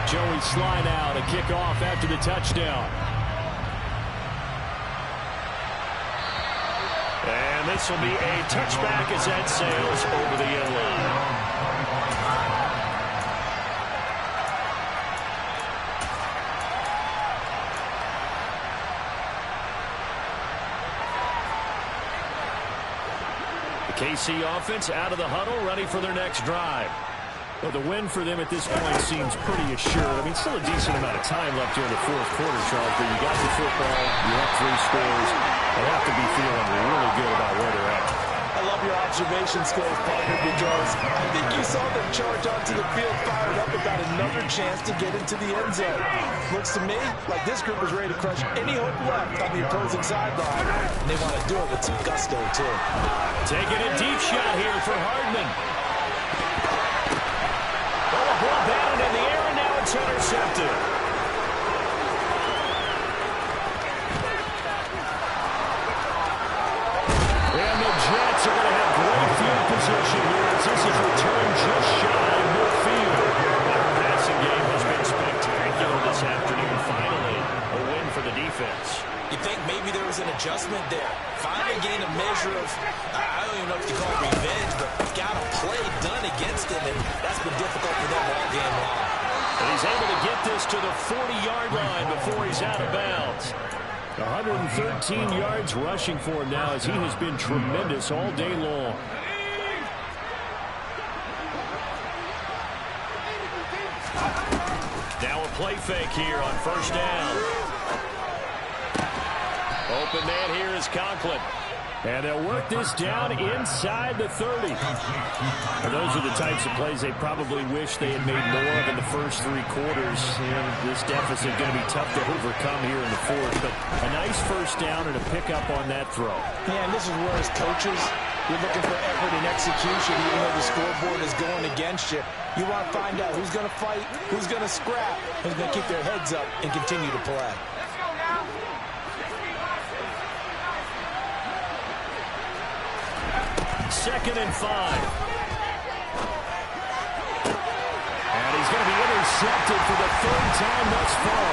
Joey Sly now to kick off after the touchdown. And this will be a touchback as that sails over the end line. The KC offense out of the huddle, ready for their next drive. Well, the win for them at this point seems pretty assured. I mean, still a decent amount of time left here in the 4th quarter, Charles, but you got the football, you have 3 scores. They have to be feeling really good about where they're at.
I love your observation skills, partner, because I think you saw them charge onto the field fired up about another chance to get into the end zone. Looks to me like this group is ready to crush any hope left on the opposing sideline. And they want to do it with some gusto, too.
Taking a deep shot here for Hardman. Oh, a ball batted in the air, and now it's intercepted. And the Jets are going to have great field position here as this is returned just shy of midfield. Their passing game has been spectacular this afternoon. Finally, a win for the defense.
You think maybe there was an adjustment there. Finally gained a measure of, I don't even know if you call it revenge, but got a play done against him, and that's been difficult for them all game long.
And he's able to get this to the 40-yard line before he's out of bounds. 113 yards rushing for him now as he has been tremendous all day long. Now a play fake here on first down. Open man here is Conklin. And they'll work this down inside the 30. And those are the types of plays they probably wish they had made more of in the first three quarters. And this deficit going to be tough to overcome here in the fourth. But a nice first down and a pickup on that throw.
Yeah, and this is where as coaches, you're looking for effort and execution even though the scoreboard is going against you. You want to find out who's going to fight, who's going to scrap, who's going to keep their heads up and continue to play.
Second and 5. And he's going to be intercepted for the third time thus far.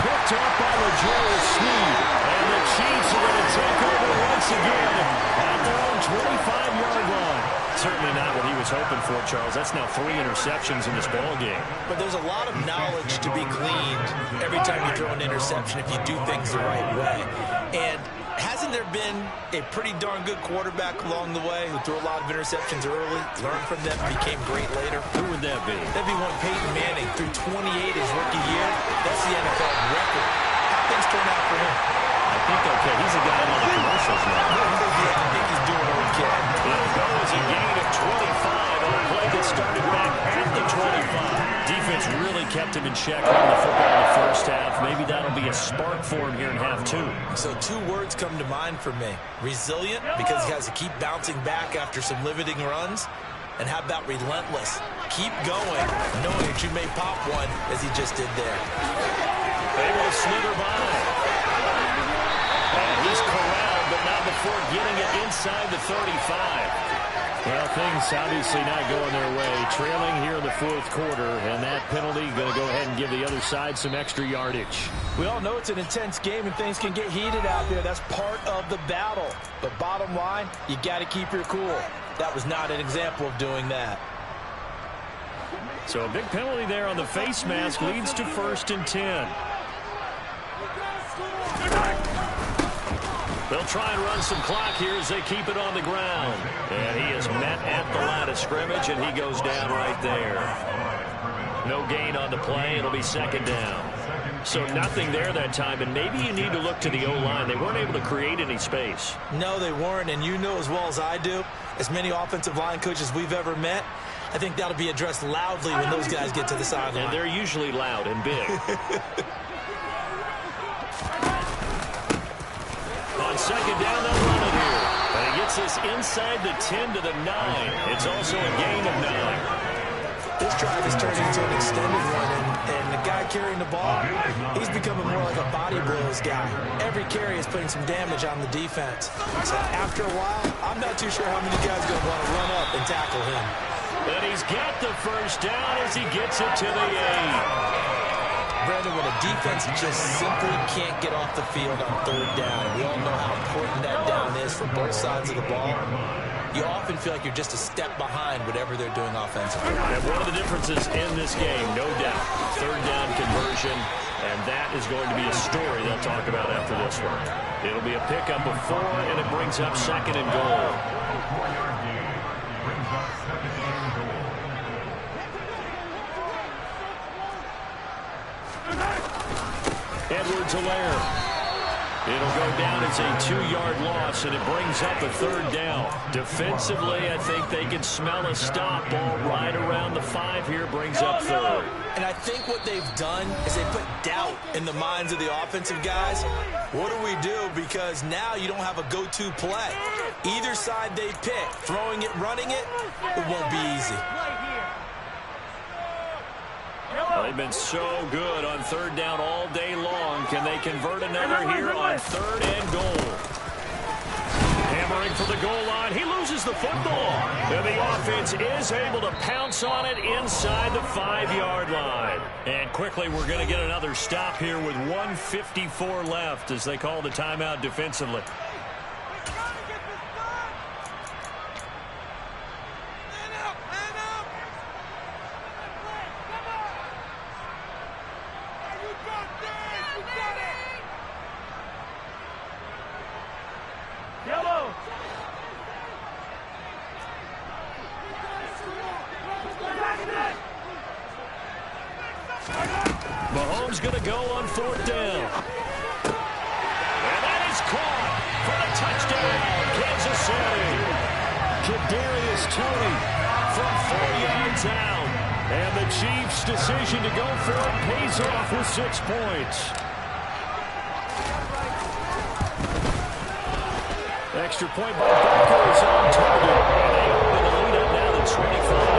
Picked up by L'Jarius Sneed. And the Chiefs are going to take over once again at their own 25-yard line. Certainly not what he was hoping for, Charles. That's now 3 interceptions in this ball game.
But there's a lot of knowledge to be gleaned every time you throw an interception if you do things the right way. And hasn't there been a pretty darn good quarterback along the way who threw a lot of interceptions early, learned from them, became great later?
Who would that be?
That'd be one Peyton Manning. Through 28 his rookie year. That's the NFL record. How things turn out for him?
I think okay. He's a guy on the commercials now.
Yeah, I think he's doing okay.
It'll go as a gain of 25 on a play that started back at the 25. Defense really kept him in check on the football in the first half. Maybe that'll be a spark for him here in half 2.
So 2 words come to mind for me. Resilient, because he has to keep bouncing back after some limiting runs. And how about relentless? Keep going, knowing that you may pop one, as he just did there.
Able to slither by. And he's corralled, but not before getting it inside the 35. Well, things obviously not going their way. Trailing here in the fourth quarter, and that penalty going to go ahead and give the other side some extra yardage.
We all know it's an intense game and things can get heated out there. That's part of the battle. But bottom line, you got to keep your cool. That was not an example of doing that.
So a big penalty there on the face mask leads to 1st and 10. They'll try and run some clock here as they keep it on the ground. And he is met at the line of scrimmage, and he goes down right there. No gain on the play. It'll be 2nd down. So nothing there that time, and maybe you need to look to the O-line. They weren't able to create any space.
No, they weren't, and you know as well as I do, as many offensive line coaches we've ever met, I think that'll be addressed loudly when those guys get to the sideline.
And they're usually loud and big. On 2nd down, they'll run it here. And he gets this inside the 10 to the 9. It's also a gain of 9.
This drive has turned into an extended one, and the guy carrying the ball, he's becoming more like a body blows guy. Every carry is putting some damage on the defense. So after a while, I'm not too sure how many guys are going to want to run up and tackle him.
And he's got the first down as he gets it to the 8.
Brandon, when a defense just simply can't get off the field on 3rd down, we all know how important that down is for both sides of the ball. You often feel like you're just a step behind whatever they're doing offensively.
And one of the differences in this game, no doubt, 3rd down conversion, and that is going to be a story they'll talk about after this one. It'll be a pickup of 4, and it brings up 2nd and goal. Edwards-Helaire. It'll go down as a 2-yard loss, and it brings up a 3rd down. Defensively, I think they can smell a stop. Ball right around the 5 here, brings up 3rd.
And I think what they've done is they put doubt in the minds of the offensive guys. What do we do? Because now you don't have a go-to play. Either side they pick, throwing it, running it, it won't be easy.
They've been so good on 3rd down all day long. Can they convert another here on 3rd and goal? Hammering for the goal line. He loses the football. And the offense is able to pounce on it inside the 5-yard line. And quickly we're going to get another stop here with 1:54 left as they call the timeout defensively. Mahomes going to go on 4th down. And that is caught for the touchdown, Kansas City. Kadarius Toney from 4 yards out. And the Chiefs' decision to go for it pays off with 6 points. Extra point by Butker is on target. And they open the lead up now to 25.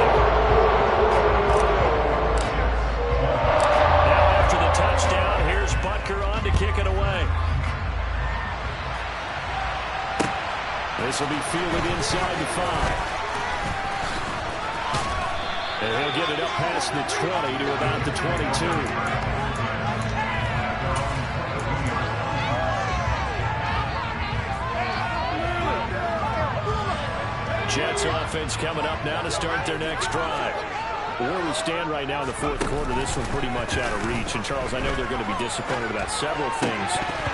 Touchdown. Here's Butker on to kick it away. This will be fielded inside the 5. And he'll get it up past the 20 to about the 22. Jets offense coming up now to start their next drive. Where we stand right now in the 4th quarter, this one pretty much out of reach. And, Charles, I know they're going to be disappointed about several things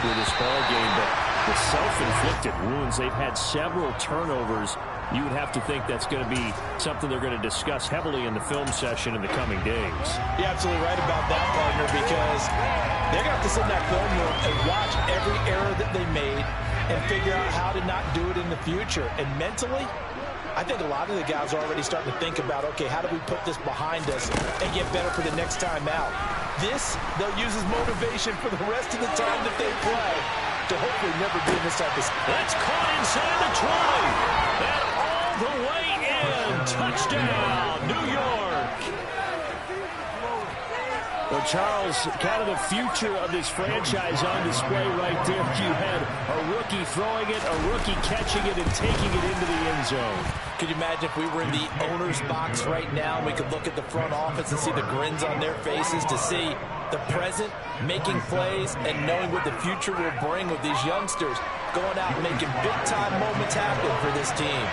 with this ball game, but the self-inflicted wounds, they've had several turnovers. You would have to think that's going to be something they're going to discuss heavily in the film session in the coming days.
You're absolutely right about that, partner, because they're going to have to sit in that film room and watch every error that they made and figure out how to not do it in the future. And mentally, I think a lot of the guys are already starting to think about, okay, how do we put this behind us and get better for the next time out? This, they'll use as motivation for the rest of the time that they play to hopefully never be in this type of...
That's caught inside the 20. And all the way in. Touchdown, New York. Well, Charles, kind of the future of this franchise on display right there. You had a rookie throwing it, a rookie catching it, and taking it into the end zone.
Could you imagine if we were in the owner's box right now and we could look at the front office and see the grins on their faces, to see the present making plays and knowing what the future will bring with these youngsters going out and making big-time moments happen for this team.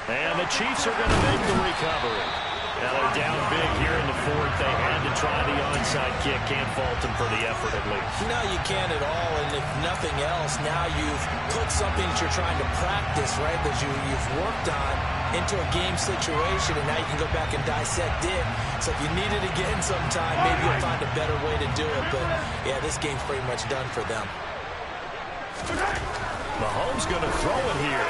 And the Chiefs are going to make the recovery. Now they're down big here in the 4th. They had to try the onside kick. Can't fault them for the effort at least.
No, you can't at all. And if nothing else, now you've put something that you're trying to practice, right, that you've worked on into a game situation, and now you can go back and dissect it. So if you need it again sometime, maybe you'll find a better way to do it. But, yeah, this game's pretty much done for them.
Mahomes going to throw it here.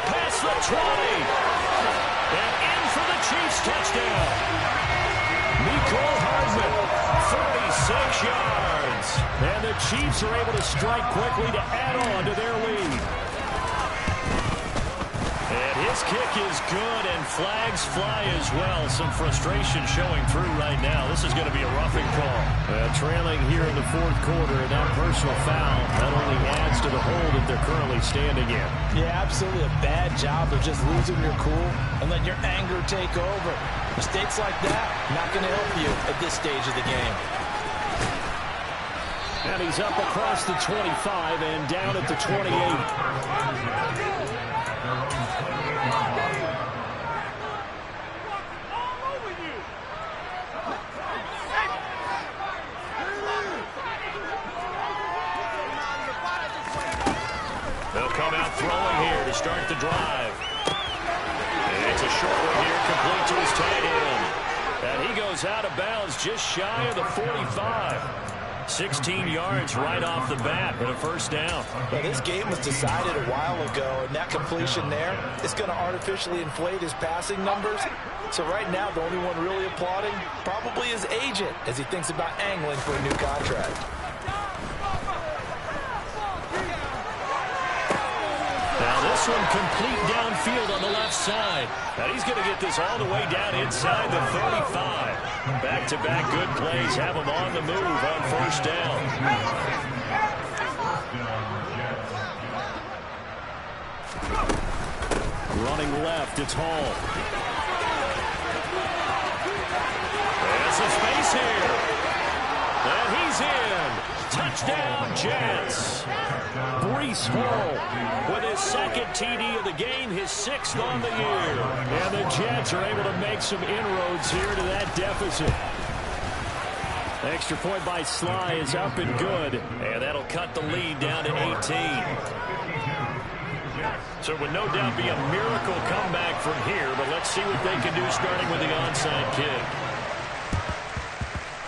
Past the 20. And in for the Chiefs touchdown. Mecole Hardman, 46 yards. And the Chiefs are able to strike quickly to add on to their lead. And his kick is good, and flags fly as well. Some frustration showing through right now. This is going to be a roughing call. Trailing here in the 4th quarter, and that personal foul not only adds to the hole that they're currently standing in.
Yeah, absolutely a bad job of just losing your cool and letting your anger take over. Mistakes like that, not going to help you at this stage of the game.
And he's up across the 25 and down at the 28. They'll come out throwing here to start the drive. And it's a short one here, complete to his tight end. And he goes out of bounds just shy of the 45. 16 yards right off the bat, but a first down.
Well, this game was decided a while ago, and that completion there is going to artificially inflate his passing numbers. So right now, the only one really applauding probably his agent as he thinks about angling for a new contract.
Now this one complete downfield on the left side. And he's going to get this all the way down inside the 35. Back-to-back good plays have him on the move on first down. Running left, it's Hall. There's some space here. And he's in. Touchdown, Jets. Breece Hall with his second TD of the game, his 6th on the year. And the Jets are able to make some inroads here to that deficit. Extra point by Sly is up and good. And that'll cut the lead down to 18. So it would no doubt be a miracle comeback from here, but let's see what they can do starting with the onside kick.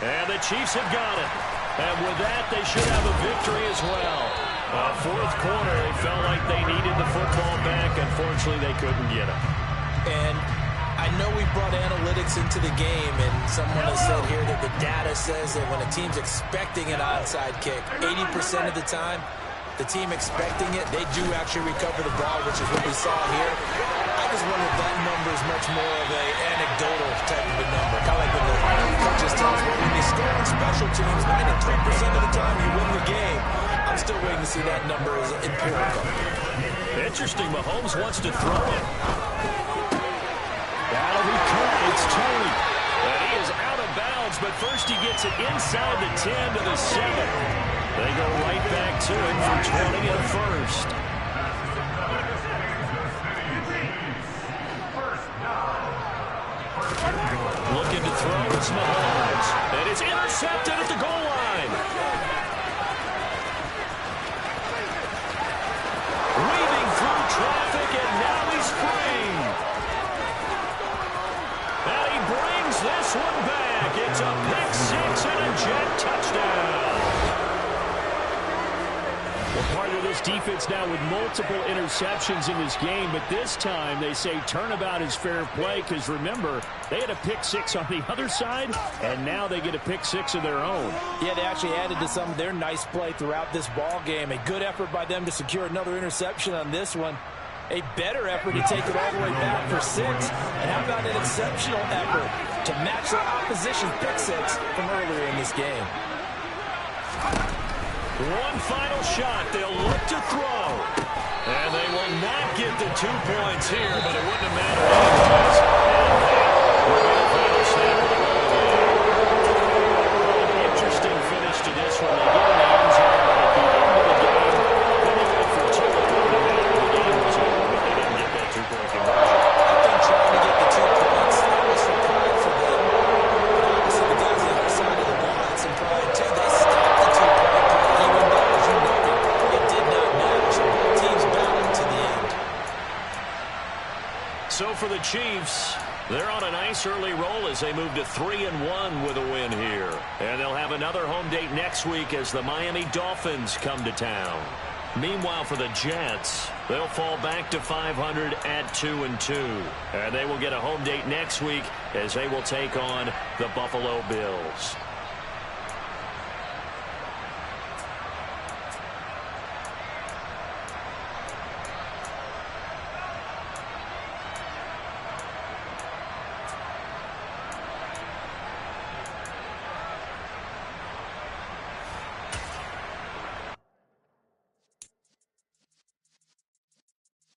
And the Chiefs have got it. And with that, they should have a victory as well. Fourth quarter, they felt like they needed the football back. Unfortunately, they couldn't get it.
And I know we brought analytics into the game, and someone has said here that the data says that when a team's expecting an onside kick, 80% of the time, the team expecting it, they do actually recover the ball, which is what we saw here. I just wonder if that number is much more of an anecdotal type of a number. Kind of like when the coaches tell us, well, when you score on special teams, 93% of the time you win the game. I'm still waiting to see that number as empirical.
Interesting. Mahomes wants to throw it. That'll be caught. It's Tony. And he is out of bounds, but first he gets it inside the 10 to the 7. They go right back to it for 20 and a first. Looking to throw, it's Mahomes. And it's intercepted at the goal line. Weaving through traffic, and now he's free. And he brings this one back. It's a pick six and a Jet touchdown. Well, part of this defense now with multiple interceptions in this game, but this time they say turnabout is fair play because, remember, they had a pick six on the other side, and now they get a pick six of their own.
Yeah, they actually added to some of their nice play throughout this ball game. A good effort by them to secure another interception on this one. A better effort to take it all the way back for 6. And how about an exceptional effort to match their opposition's pick six from earlier in this game.
One final shot. They'll look to throw. And they will not get the 2 points here, but it wouldn't have mattered anyways. And the final snap of the ball game. An interesting finish to this one. They get in the end zone at the end of the game. Then they went for 2. It wouldn't have mattered. The game was over, but they didn't get that 2-point conversion.
I think trying to get the 2 points, that was some pride for them. Obviously, the guys on the other side of the ball had some pride, too. They stopped the 2-point play. Even though, as you noted, it did not matter. So both teams battled to the end.
So for the Chiefs, they're on a nice early roll as they move to 3-1 with a win here. And they'll have another home date next week as the Miami Dolphins come to town. Meanwhile, for the Jets, they'll fall back to 500 at 2-2. And they will get a home date next week as they will take on the Buffalo Bills.